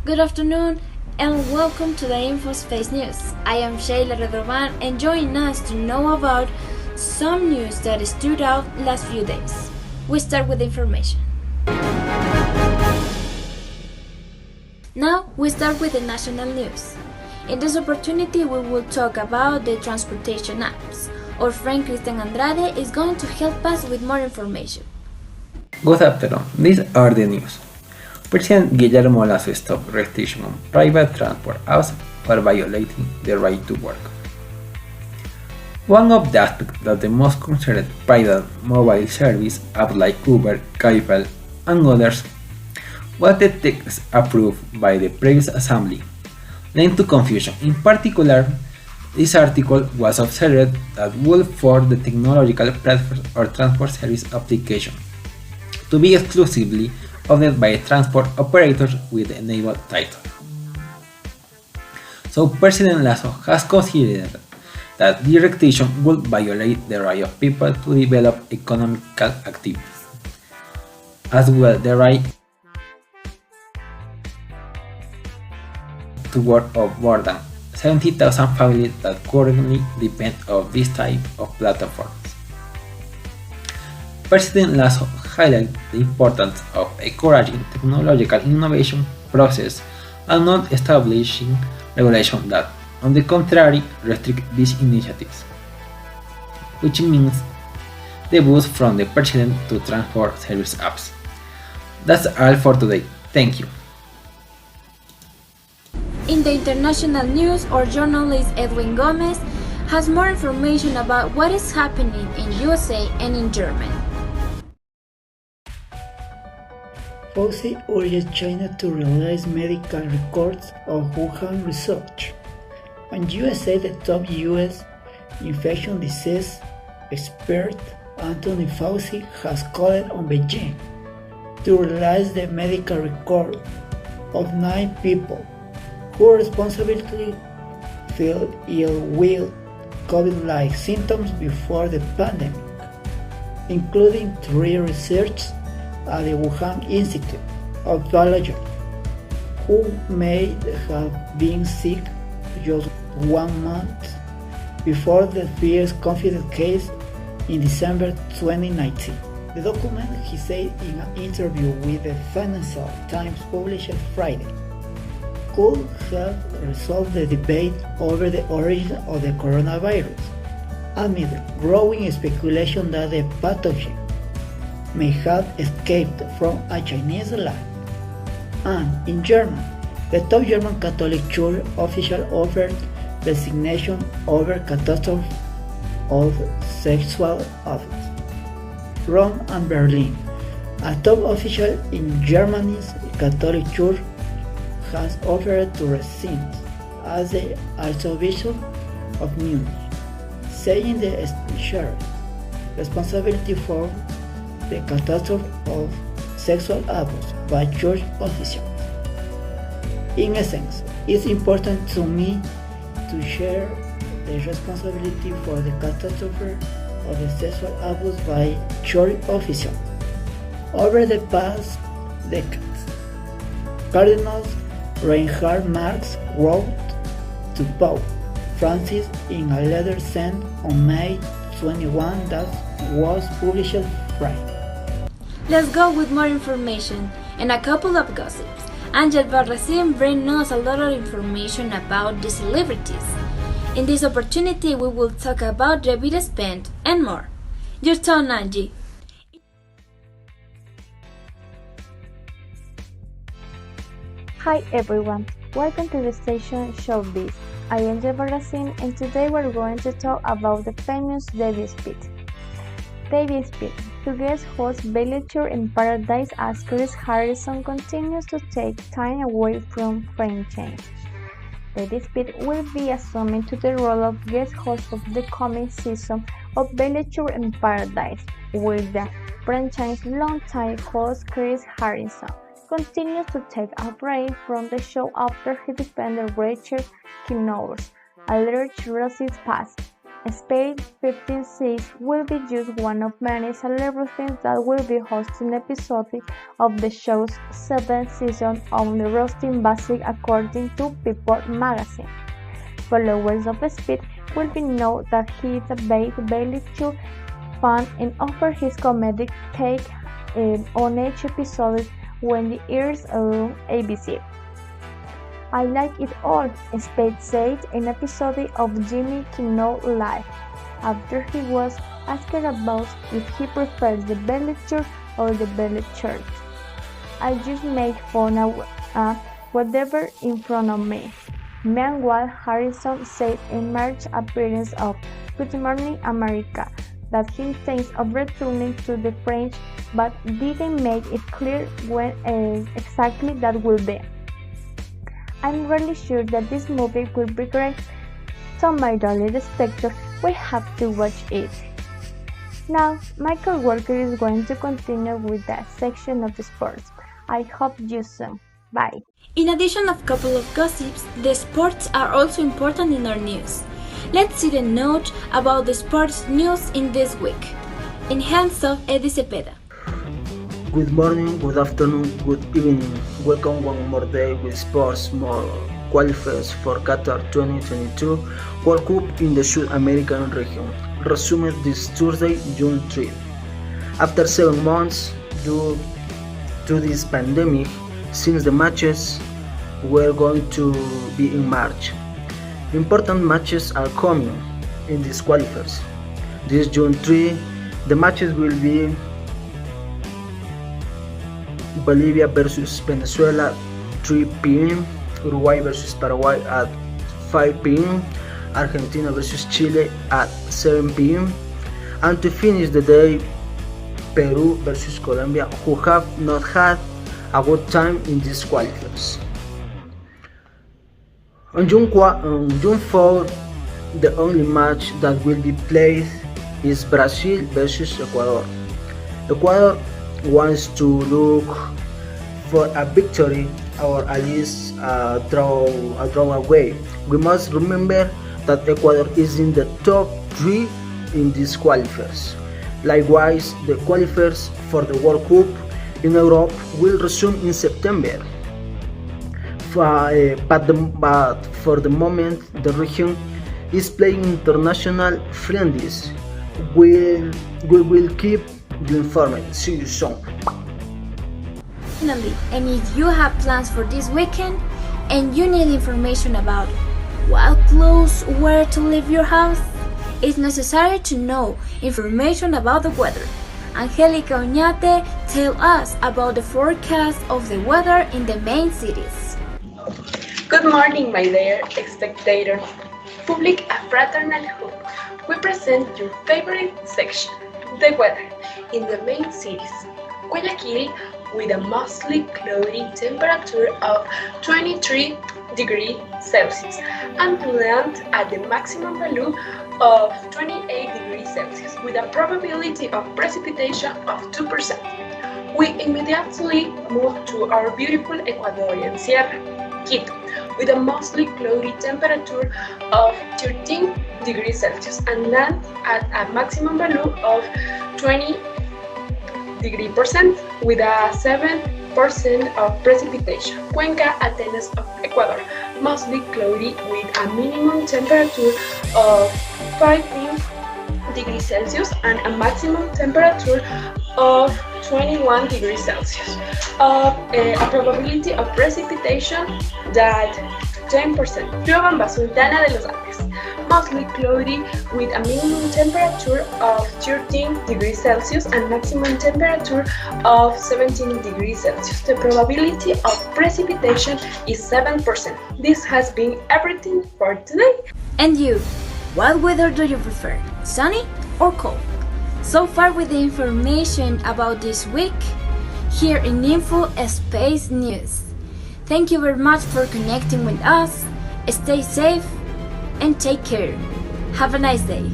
Good afternoon and welcome to the InfoSpace News. I am Sheila Redroban and join us to know about some news that stood out last few days. We start with information. Now we start with the national news. In this opportunity we will talk about the transportation apps. Our friend Cristian Andrade is going to help us with more information. Good afternoon, these are the news. President Guillermo Lasso stopped restriction on private transport apps for violating the right to work. One of the aspects that the most concerned private mobile service apps like Uber, Cabify, and others was the text approved by the previous assembly, leading to confusion. In particular, this article was observed that would for the technological platform or transport service application to be exclusively owned by transport operators with the enabled title. So President Lasso has considered that the restriction would violate the right of people to develop economical activities, as well the right to work of more than 70,000 families that currently depend on this type of platforms. President Lasso highlighted the importance of encouraging technological innovation process and not establishing regulation that, on the contrary, restrict these initiatives, which means the boost from the President to transport service apps. That's all for today. Thank you. In the international news, our journalist Edwin Gómez has more information about what is happening in USA and in Germany. Fauci urged China to release medical records of Wuhan research. On USA, the top US infectious disease expert Anthony Fauci has called on Beijing to release the medical record of 9 people who responsibly fell ill with COVID-like symptoms before the pandemic, including 3 researchers at the Wuhan Institute of Biology, who may have been sick just 1 month before the first confirmed case in December 2019. The document, he said in an interview with the Financial Times published Friday, could have resolved the debate over the origin of the coronavirus, amid growing speculation that the pathogen may have escaped from a Chinese lab. And in Germany, the top German Catholic Church official offered resignation over catastrophe of sexual abuse. Rome and Berlin, a top official in Germany's Catholic Church, has offered to resign as the Archbishop of Munich, saying the shared responsibility for the catastrophe of sexual abuse by church officials. In essence, it's important to me to share the responsibility for the catastrophe of the sexual abuse by church officials over the past decades. Cardinal Reinhard Marx wrote to Pope Francis in a letter sent on May 21 that was published Friday. Let's go with more information and a couple of gossips. Anghi Albarrasin brings us a lot of information about the celebrities. In this opportunity, we will talk about the bid spent and more. Your turn, Anghi. Hi everyone, welcome to the station Showbiz. I am Anghi Albarrasin and today we're going to talk about the famous Eddy Cepeda. Eddy Cepeda, who guest host Bachelor in Paradise as Chris Harrison continues to take time away from franchise. Eddy Cepeda will be assuming to the role of guest host of the coming season of Bachelor in Paradise, with the franchise longtime host Chris Harrison continues to take a break from the show after he defended Rachel Kimnower's alleged racist past. Space 156 will be just one of many celebrities that will be hosting episodes of the show's 7th season on the roasting basic according to People magazine. Followers of Speed will be know that he is a Bailey fan and offer his comedic take on each episode when it airs on ABC. I like it all, Spade said in an episode of Jimmy Kimmel Live, after he was asked about if he prefers the belly shirt or the belly shirt. I just make fun of whatever in front of me. Meanwhile, Harrison said in March appearance of Good Morning America that he thinks of returning to the French, but didn't make it clear when exactly that will be. I'm really sure that this movie will be great, so my darling spectator, we have to watch it. Now, Michael Walker is going to continue with the section of the sports. I hope you soon. Bye. In addition of couple of gossips, the sports are also important in our news. Let's see the note about the sports news in this week. In hands of Eddy Cepeda. Good morning, good afternoon, good evening. Welcome one more day with sports more qualifiers for Qatar 2022 World Cup in the South American region. Resumed this Thursday, June 3. After 7 months due to this pandemic, since the matches were going to be in March, important matches are coming in these qualifiers. This June 3, the matches will be Bolivia versus Venezuela 3 p.m., Uruguay versus Paraguay at 5 p.m., Argentina versus Chile at 7 p.m., and to finish the day, Peru versus Colombia, who have not had a good time in these qualifiers. On June 4, the only match that will be played is Brazil versus Ecuador. Ecuador wants to look for a victory or at least a draw away. We must remember that Ecuador is in the top 3 in these qualifiers. Likewise, the qualifiers for the World Cup in Europe will resume in September. But for the moment, the region is playing international friendlies. We will keep you informed. See you soon. Finally, and if you have plans for this weekend and you need information about what clothes wear to leave your house, it's necessary to know information about the weather. Angelica Oñate tells us about the forecast of the weather in the main cities. Good morning, my dear spectator. Public and fraternal hope. We present your favorite section, the weather, in the main cities. Guayaquil, with a mostly cloudy temperature of 23 degrees Celsius, and to land at the maximum value of 28 degrees Celsius, with a probability of precipitation of 2%. We immediately move to our beautiful Ecuadorian Sierra, Quito, with a mostly cloudy temperature of 13 degrees Celsius, and land at a maximum value of 20 degree percent with a 7% of precipitation. Cuenca, Atenas of Ecuador, mostly cloudy with a minimum temperature of 15 degrees Celsius and a maximum temperature of 21 degrees Celsius. A probability of precipitation that 10%. Riobamba, Sultana de los Andes, mostly cloudy with a minimum temperature of 13 degrees Celsius and maximum temperature of 17 degrees Celsius. The probability of precipitation is 7%. This has been everything for today. And you, what weather do you prefer, sunny or cold? So far with the information about this week, here in Info Space News. Thank you very much for connecting with us. Stay safe and take care. Have a nice day.